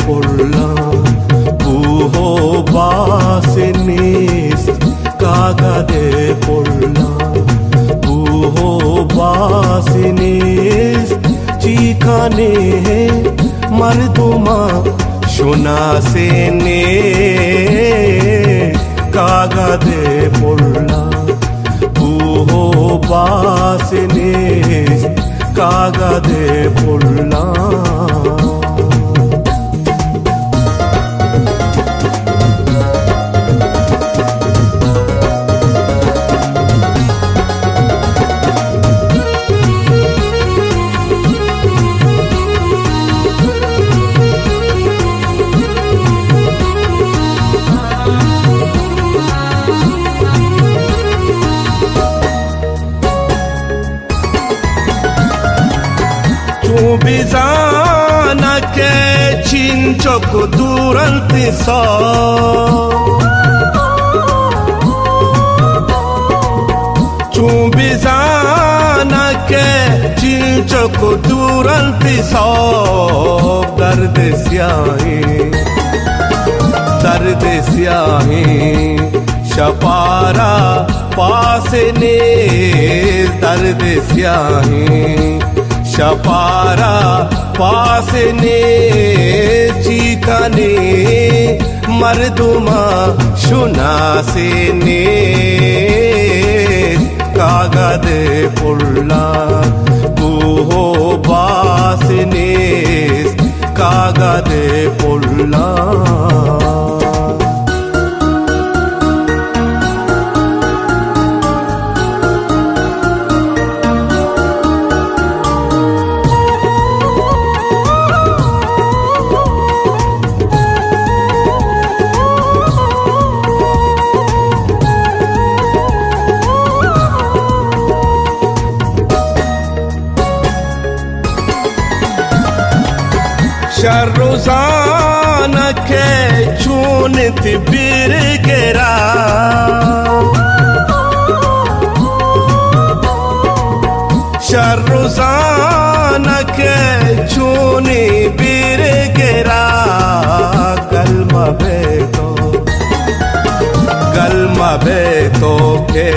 পড়লাম বুহো বাসিনিস কাগজে পড়লাম বুহো বাসিনিস চিখানে মর্দুমা শোনাসেনে কাগজে পড়লাম বুহো বাসিনিস কাগজে পড়লাম Bizana ke chin çok durante sa Bizana ke chin çok durante sa dard syahi şapara pasne dard syahi शपारा पासने चीखाने मर्दुमा शुनासेने Kagde पुल्ला बुहो बासने Kagde पुल्ला शर्रोज़ाना के चूनत बिरगरा शर्रोज़ाना के चूने बिरगरा कलमा बेतो के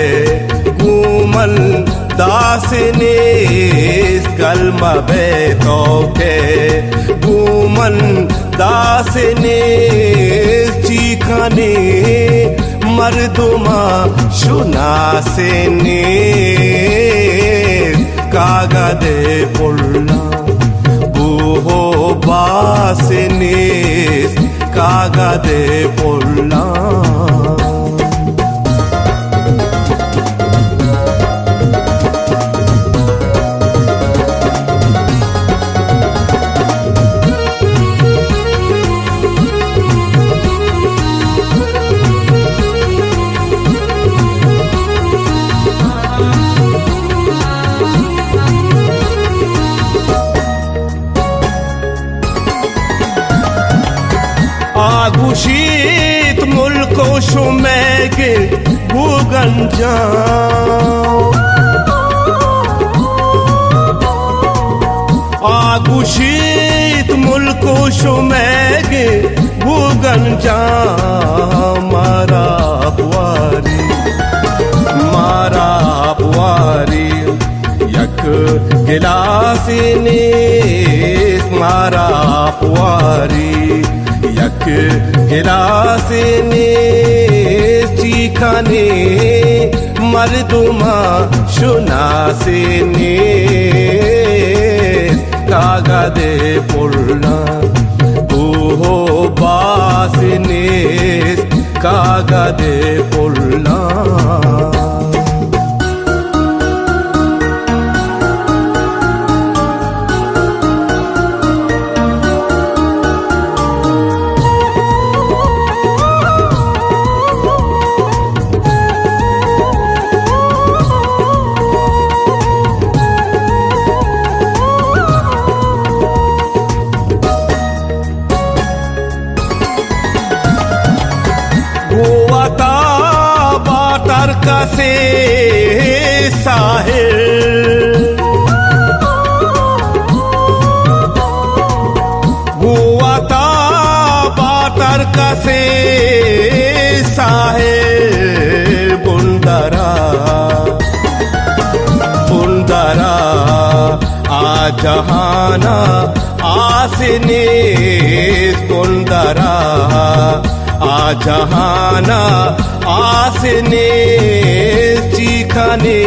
गुमल दासने कलमा बेतो के गुमन दासने चीखाने मर्दुमा शुनासेने कागदे पुल्ला बुहो बासने कागदे पुल्ला आगुशीत मुल्को शुमेगे भूगंजा आगुशीत मुल्को शुमेगे भूगंजा मारा बुआरी यक गिलासने मारा बुआरी यक गिलासने चीखाने मर्दुमा शुनासेने कागदे पुल्ला बुहो बासने कागदे पुल्ला से साहिल हुआ था তার কাছে সাহেব বন্দারা বন্দারা আজাহানা আসনে বন্দারা আজাহানা আসনে যেখানে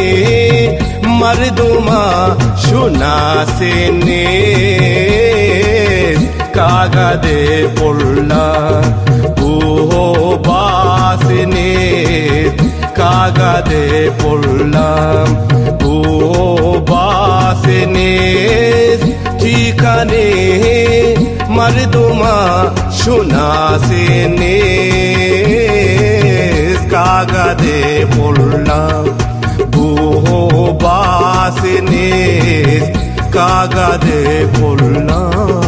মর্দমা শোনাসেনে কাগদে পড়লা ও বাসনে কাগদে পড়লাম ও বাসনে যেখানে মর্দমা শোনাসেনে কাগদে পড়লাম ও বাসনে কাগদে পড়লাম